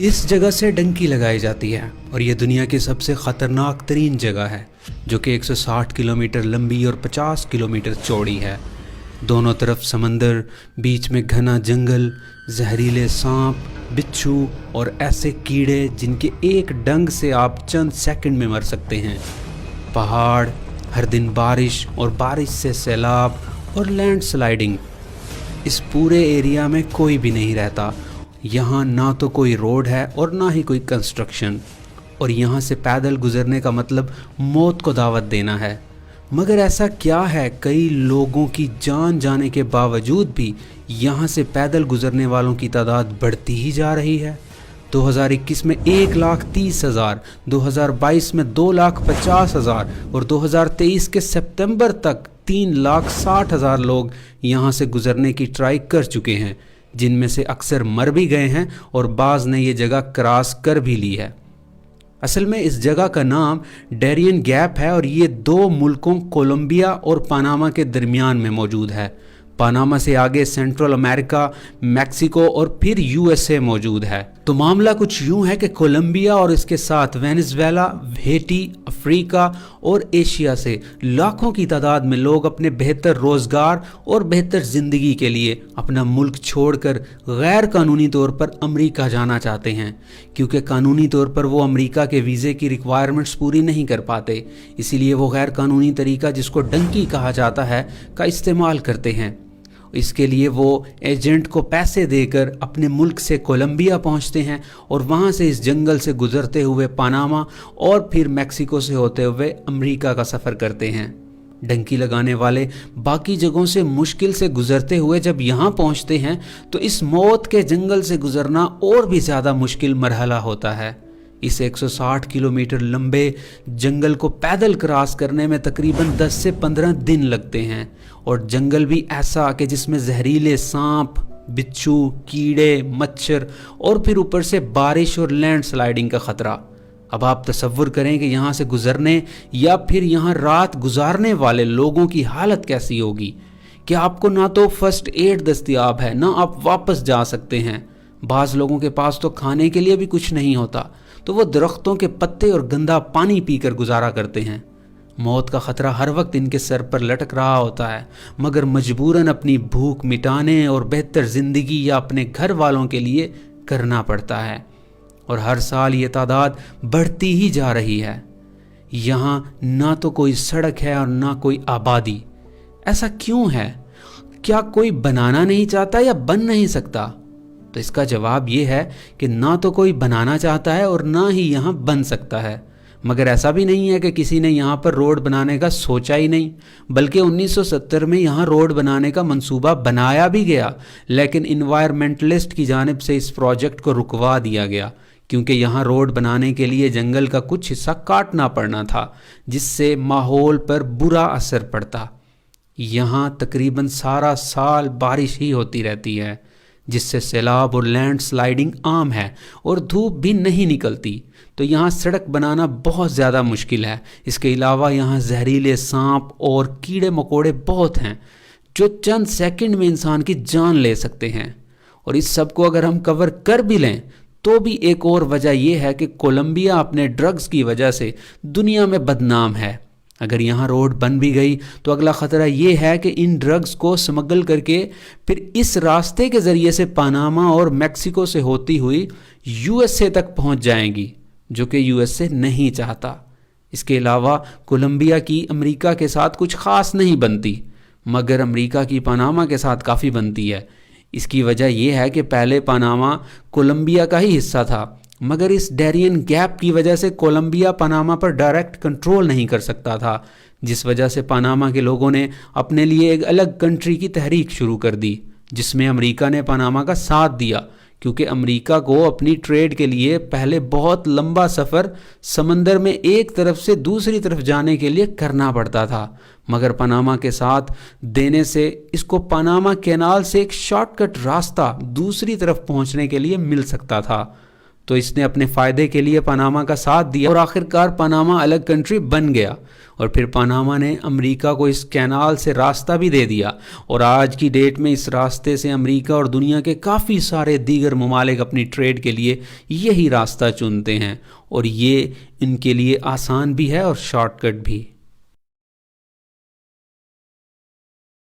اس جگہ سے ڈنکی لگائی جاتی ہے اور یہ دنیا کی سب سے خطرناک ترین جگہ ہے جو کہ 160 کلومیٹر لمبی اور 50 کلومیٹر چوڑی ہے۔ دونوں طرف سمندر، بیچ میں گھنا جنگل، زہریلے سانپ، بچھو اور ایسے کیڑے جن کے ایک ڈنگ سے آپ چند سیکنڈ میں مر سکتے ہیں۔ پہاڑ، ہر دن بارش اور بارش سے سیلاب اور لینڈ سلائیڈنگ۔ اس پورے ایریا میں کوئی بھی نہیں رہتا۔ یہاں نہ تو کوئی روڈ ہے اور نہ ہی کوئی کنسٹرکشن، اور یہاں سے پیدل گزرنے کا مطلب موت کو دعوت دینا ہے۔ مگر ایسا کیا ہے کئی لوگوں کی جان جانے کے باوجود بھی یہاں سے پیدل گزرنے والوں کی تعداد بڑھتی ہی جا رہی ہے۔ 2021 میں 1,30,000، 2022 میں 2,50,000 اور 2023 کے سپتمبر تک 3,60,000 لوگ یہاں سے گزرنے کی ٹرائی کر چکے ہیں، جن میں سے اکثر مر بھی گئے ہیں اور بعض نے یہ جگہ کراس کر بھی لی ہے۔ اصل میں اس جگہ کا نام ڈیرین گیپ ہے اور یہ دو ملکوں کولمبیا اور پاناما کے درمیان میں موجود ہے۔ پاناما سے آگے سینٹرل امریکہ، میکسیکو اور پھر USA موجود ہے۔ تو معاملہ کچھ یوں ہے کہ کولمبیا اور اس کے ساتھ وینزویلا، ہیٹی، افریقہ اور ایشیا سے لاکھوں کی تعداد میں لوگ اپنے بہتر روزگار اور بہتر زندگی کے لیے اپنا ملک چھوڑ کر غیر قانونی طور پر امریکہ جانا چاہتے ہیں، کیونکہ قانونی طور پر وہ امریکہ کے ویزے کی ریکوائرمنٹس پوری نہیں کر پاتے، اسی لیے وہ غیر قانونی طریقہ جس کو ڈنکی کہا جاتا ہے کا استعمال کرتے ہیں۔ اس کے لیے وہ ایجنٹ کو پیسے دے کر اپنے ملک سے کولمبیا پہنچتے ہیں اور وہاں سے اس جنگل سے گزرتے ہوئے پاناما اور پھر میکسیکو سے ہوتے ہوئے امریکہ کا سفر کرتے ہیں۔ ڈنکی لگانے والے باقی جگہوں سے مشکل سے گزرتے ہوئے جب یہاں پہنچتے ہیں تو اس موت کے جنگل سے گزرنا اور بھی زیادہ مشکل مرحلہ ہوتا ہے۔ اس 160 کلومیٹر لمبے جنگل کو پیدل کراس کرنے میں تقریباً 10 سے 15 دن لگتے ہیں، اور جنگل بھی ایسا کہ جس میں زہریلے سانپ، بچھو، کیڑے، مچھر اور پھر اوپر سے بارش اور لینڈ سلائیڈنگ کا خطرہ۔ اب آپ تصور کریں کہ یہاں سے گزرنے یا پھر یہاں رات گزارنے والے لوگوں کی حالت کیسی ہوگی کہ آپ کو نہ تو فرسٹ ایڈ دستیاب ہے، نہ آپ واپس جا سکتے ہیں۔ بعض لوگوں کے پاس تو کھانے کے لیے بھی کچھ نہیں ہوتا، تو وہ درختوں کے پتے اور گندا پانی پی کر گزارا کرتے ہیں۔ موت کا خطرہ ہر وقت ان کے سر پر لٹک رہا ہوتا ہے، مگر مجبوراً اپنی بھوک مٹانے اور بہتر زندگی یا اپنے گھر والوں کے لیے کرنا پڑتا ہے، اور ہر سال یہ تعداد بڑھتی ہی جا رہی ہے۔ یہاں نہ تو کوئی سڑک ہے اور نہ کوئی آبادی۔ ایسا کیوں ہے؟ کیا کوئی بنانا نہیں چاہتا یا بن نہیں سکتا؟ تو اس کا جواب یہ ہے کہ نہ تو کوئی بنانا چاہتا ہے اور نہ ہی یہاں بن سکتا ہے۔ مگر ایسا بھی نہیں ہے کہ کسی نے یہاں پر روڈ بنانے کا سوچا ہی نہیں، بلکہ 1970 میں یہاں روڈ بنانے کا منصوبہ بنایا بھی گیا، لیکن انوائرمنٹلسٹ کی جانب سے اس پروجیکٹ کو رکوا دیا گیا، کیونکہ یہاں روڈ بنانے کے لیے جنگل کا کچھ حصہ کاٹنا پڑنا تھا، جس سے ماحول پر برا اثر پڑتا۔ یہاں تقریباً سارا سال بارش ہی ہوتی رہتی ہے، جس سے سیلاب اور لینڈ سلائیڈنگ عام ہے، اور دھوپ بھی نہیں نکلتی، تو یہاں سڑک بنانا بہت زیادہ مشکل ہے۔ اس کے علاوہ یہاں زہریلے سانپ اور کیڑے مکوڑے بہت ہیں جو چند سیکنڈ میں انسان کی جان لے سکتے ہیں، اور اس سب کو اگر ہم کور کر بھی لیں تو بھی ایک اور وجہ یہ ہے کہ کولمبیا اپنے ڈرگز کی وجہ سے دنیا میں بدنام ہے۔ اگر یہاں روڈ بن بھی گئی تو اگلا خطرہ یہ ہے کہ ان ڈرگز کو سمگل کر کے پھر اس راستے کے ذریعے سے پاناما اور میکسیکو سے ہوتی ہوئی USA تک پہنچ جائیں گی، جو کہ USA نہیں چاہتا۔ اس کے علاوہ کولمبیا کی امریکہ کے ساتھ کچھ خاص نہیں بنتی، مگر امریکہ کی پاناما کے ساتھ کافی بنتی ہے۔ اس کی وجہ یہ ہے کہ پہلے پاناما کولمبیا کا ہی حصہ تھا، مگر اس ڈیرین گیپ کی وجہ سے کولمبیا پاناما پر ڈائریکٹ کنٹرول نہیں کر سکتا تھا، جس وجہ سے پاناما کے لوگوں نے اپنے لیے ایک الگ کنٹری کی تحریک شروع کر دی، جس میں امریکہ نے پاناما کا ساتھ دیا، کیونکہ امریکہ کو اپنی ٹریڈ کے لیے پہلے بہت لمبا سفر سمندر میں ایک طرف سے دوسری طرف جانے کے لیے کرنا پڑتا تھا، مگر پاناما کے ساتھ دینے سے اس کو پاناما کینال سے ایک شارٹ کٹ راستہ دوسری طرف پہنچنے کے لیے مل سکتا تھا۔ تو اس نے اپنے فائدے کے لیے پاناما کا ساتھ دیا اور آخر کار پاناما الگ کنٹری بن گیا، اور پھر پاناما نے امریکہ کو اس کینال سے راستہ بھی دے دیا، اور آج کی ڈیٹ میں اس راستے سے امریکہ اور دنیا کے کافی سارے دیگر ممالک اپنی ٹریڈ کے لیے یہی راستہ چنتے ہیں، اور یہ ان کے لیے آسان بھی ہے اور شارٹ کٹ بھی۔